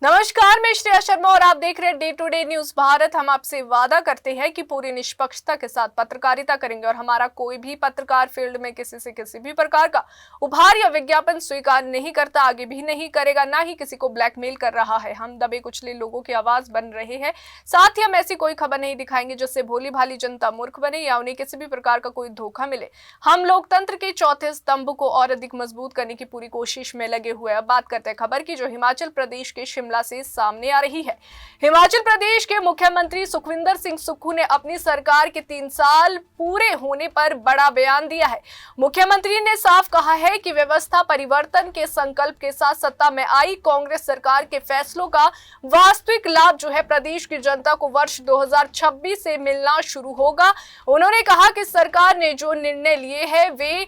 नमस्कार, मैं श्रेया शर्मा और आप देख रहे हैं day to day news Bharat. हम आपसे वादा करते हैं कि पूरी निष्पक्षता के साथ पत्रकारिता करेंगे और हमारा कोई भी पत्रकार फील्ड में किसी से किसी भी प्रकार का उपहार या विज्ञापन स्वीकार नहीं करता, आगे भी नहीं करेगा, ना ही किसी को ब्लैकमेल कर रहा है। हम दबे कुचले लोगों की आवाज बन रहे हैं। साथ ही हम ऐसी कोई खबर नहीं दिखाएंगे जिससे भोली भाली जनता मूर्ख बने या उन्हें किसी भी प्रकार का कोई धोखा मिले। हम लोकतंत्र के चौथे स्तंभ को और अधिक मजबूत करने की पूरी कोशिश में लगे हुए। अब बात करते हैं खबर की, जो हिमाचल प्रदेश के शिमला से सामने आ रही है। हिमाचल प्रदेश के मुख्यमंत्री सुखविंदर सिंह सुक्खू ने अपनी सरकार के 3 साल पूरे होने पर बड़ा बयान दिया है। मुख्यमंत्री ने साफ कहा है कि व्यवस्था परिवर्तन के संकल्प के साथ सत्ता में आई कांग्रेस सरकार के फैसलों का वास्तविक लाभ जो है प्रदेश की जनता को वर्ष 2026 से मिलना शुरू होगा। उन्होंने कहा कि सरकार ने जो निर्णय लिए हैं वे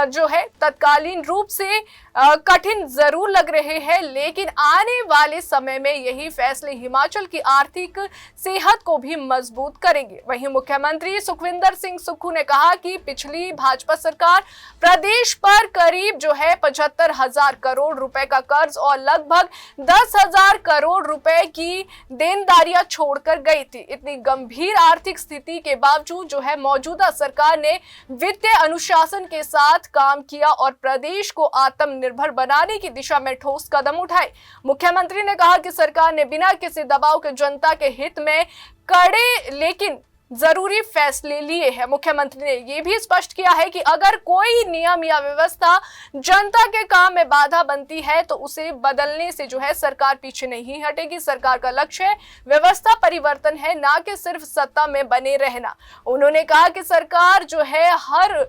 जो है तत्कालीन रूप से कठिन जरूर लग रहे हैं, लेकिन आने वाले समय में यही फैसले हिमाचल की आर्थिक सेहत को भी मजबूत करेंगे। वहीं मुख्यमंत्री सुखविंदर सिंह सुक्खू ने कहा कि पिछली भाजपा सरकार प्रदेश पर करीब जो है 75,000 करोड़ रुपए का कर्ज और लगभग 10,000 करोड़ रुपए की देनदारियां छोड़कर गई थी। इतनी गंभीर आर्थिक स्थिति के बावजूद जो है मौजूदा सरकार ने वित्तीय अनुशासन के साथ काम किया और प्रदेश को आत्मनिर्भर बनाने की दिशा में ठोस कदम उठाए। मुख्यमंत्री ने कहा कि सरकार ने बिना किसी दबाव के जनता के हित में कड़े लेकिन जरूरी फैसले लिए हैं। मुख्यमंत्री ने यह भी स्पष्ट किया है कि अगर कोई नियम या व्यवस्था जनता के काम में बाधा बनती है तो उसे बदलने से जो है सरकार पीछे नहीं हटेगी। सरकार का लक्ष्य व्यवस्था परिवर्तन है, ना कि सिर्फ सत्ता में बने रहना। उन्होंने कहा कि सरकार जो है हर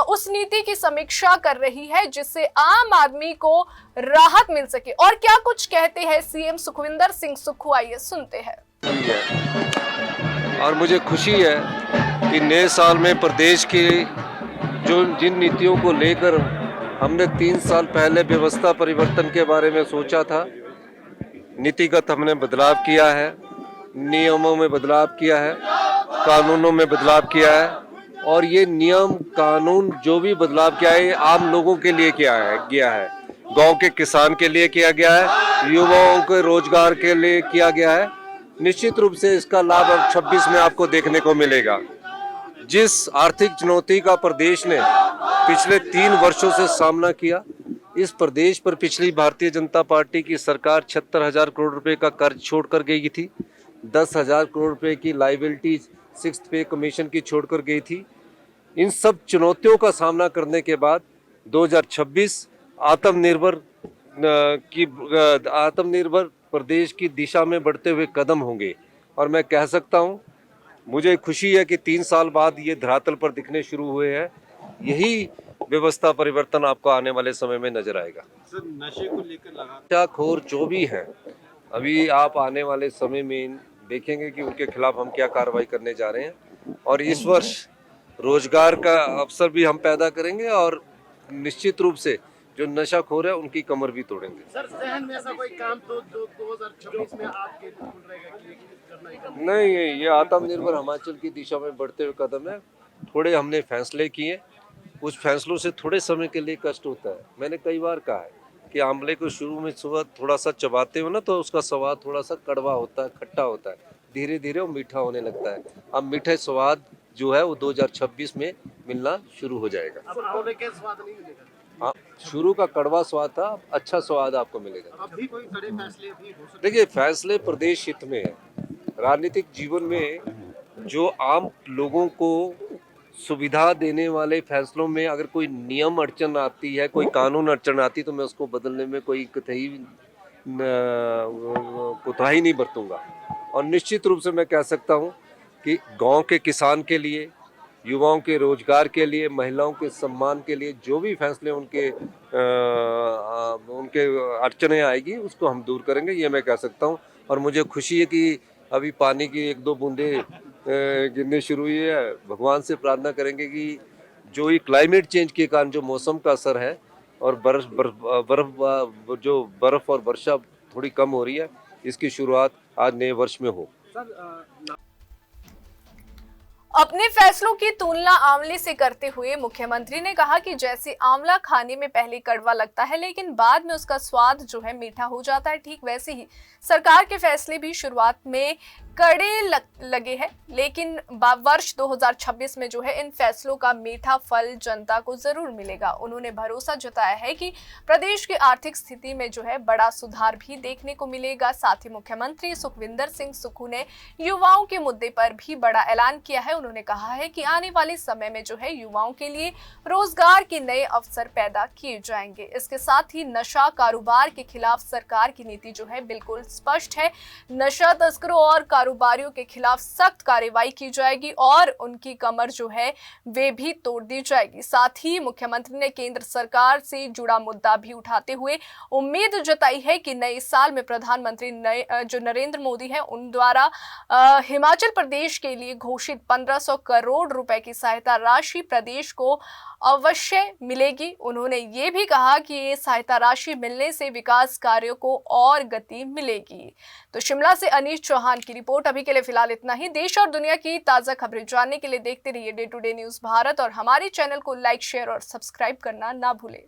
उस नीति की समीक्षा कर रही है जिससे आम आदमी को राहत मिल सके। और क्या कुछ कहते हैं सीएम सुखविंदर सिंह सुक्खू, आइए सुनते हैं। और मुझे खुशी है कि नए साल में प्रदेश की जिन नीतियों को लेकर हमने 3 साल पहले व्यवस्था परिवर्तन के बारे में सोचा था, नीतिगत हमने बदलाव किया है, नियमों में बदलाव किया है, कानूनों में बदलाव किया है। और ये नियम कानून जो भी बदलाव किया है आम लोगों के लिए गया है, गांव के किसान के लिए किया गया है, युवाओं के रोजगार के लिए किया गया है। निश्चित रूप से इसका लाभ अब 26 में आपको देखने को मिलेगा। जिस आर्थिक चुनौती का प्रदेश ने पिछले 3 वर्षों से सामना किया, इस प्रदेश पर पिछली भारतीय जनता पार्टी की सरकार 76,000 करोड़ रुपए का कर्ज छोड़कर गई थी, 10,000 करोड़ रुपए की लाइबिलिटी 6th पे कमीशन की छोड़कर गई थी। इन सब चुनौतियों का सामना करने के बाद 2026 आत्मनिर्भर प्रदेश की दिशा में बढ़ते हुए कदम होंगे। और मैं कह सकता हूं, मुझे खुशी है कि 3 साल बाद ये धरातल पर दिखने शुरू हुए हैं। यही व्यवस्था परिवर्तन आपको आने वाले समय में नजर आएगा। सर, नशे को लेकर नशाखोर जो भी हैं, अभी आप आने वाले समय में देखेंगे कि उनके खिलाफ हम क्या कार्रवाई करने जा रहे हैं। और इस वर्ष रोजगार का अवसर भी हम पैदा करेंगे और निश्चित रूप से जो नशाखोर है उनकी कमर भी तोड़ेंगे। सर, सहन में ऐसा कोई काम तो 2026 में आपके रहेगा कि करना ही करना? नहीं, ये आत्मनिर्भर हिमाचल की दिशा में बढ़ते हुए कदम है। थोड़े हमने फैसले किए, उस फैसलों से थोड़े समय के लिए कष्ट होता है। मैंने कई बार कहा है कि आंवले को शुरू में सुबह थोड़ा सा चबाते हो ना तो उसका स्वाद थोड़ा सा कड़वा होता है, खट्टा होता है, धीरे धीरे वो मीठा होने लगता है। अब मीठे स्वाद जो है वो 2026 में मिलना शुरू हो जाएगा। अब आंवले के स्वाद नहीं मिलेगा। हाँ, शुरू का कड़वा स्वाद था, अच्छा स्वाद आपको मिलेगा। अब भी कोई कड़े फैसले भी हो सकते? देखिए, फैसले प्रदेश हित में है। राजनीतिक जीवन में जो आम लोगों को सुविधा देने वाले फैसलों में अगर कोई नियम अड़चन आती है, कोई कानून अड़चन आती है, तो मैं उसको बदलने में कोई कोताही नहीं बरतूंगा। और निश्चित रूप से मैं कह सकता हूं कि गांव के किसान के लिए, युवाओं के रोजगार के लिए, महिलाओं के सम्मान के लिए जो भी फैसले उनके अड़चने आएगी उसको हम दूर करेंगे, ये मैं कह सकता हूं। और मुझे खुशी है कि अभी पानी की 1-2 बूंदे गिरने शुरू हुई है। भगवान से प्रार्थना करेंगे कि जो ये क्लाइमेट चेंज के कारण जो मौसम का असर है और बर्फ और वर्षा थोड़ी कम हो रही है, इसकी शुरुआत आज नए वर्ष में हो। अपने फैसलों की तुलना आंवले से करते हुए मुख्यमंत्री ने कहा कि जैसे आंवला खाने में पहले कड़वा लगता है लेकिन बाद में उसका स्वाद जो है मीठा हो जाता है, ठीक वैसे ही सरकार के फैसले भी शुरुआत में कड़े लगे हैं, लेकिन वर्ष 2026 में जो है इन फैसलों का मीठा फल जनता को जरूर मिलेगा। उन्होंने भरोसा जताया है कि प्रदेश की आर्थिक स्थिति में जो है बड़ा सुधार भी देखने को मिलेगा। साथ ही मुख्यमंत्री सुखविंदर सिंह सुक्खू ने युवाओं के मुद्दे पर भी बड़ा ऐलान किया है। उन्होंने कहा है कि आने वाले समय में जो है युवाओं के लिए रोजगार के नए अवसर पैदा किए जाएंगे। इसके साथ ही नशा कारोबार के खिलाफ सरकार की नीति जो है बिल्कुल स्पष्ट है। नशा तस्करों और कारोबारियों के खिलाफ सख्त कार्रवाई की जाएगी और उनकी कमर जो है वे भी तोड़ दी जाएगी। साथ ही मुख्यमंत्री ने केंद्र सरकार से जुड़ा मुद्दा भी उठाते हुए उम्मीद जताई है कि नए साल में प्रधानमंत्री जो नरेंद्र मोदी है उन द्वारा हिमाचल प्रदेश के लिए घोषित 1500 करोड़ रुपए की सहायता राशि प्रदेश को अवश्य मिलेगी। उन्होंने ये भी कहा कि ये सहायता राशि मिलने से विकास कार्यों को और गति मिलेगी। तो शिमला से अनीश चौहान की रिपोर्ट। अभी के लिए फिलहाल इतना ही। देश और दुनिया की ताजा खबरें जानने के लिए देखते रहिए day to day news Bharat और हमारे चैनल को लाइक, शेयर और सब्सक्राइब करना ना भूलें।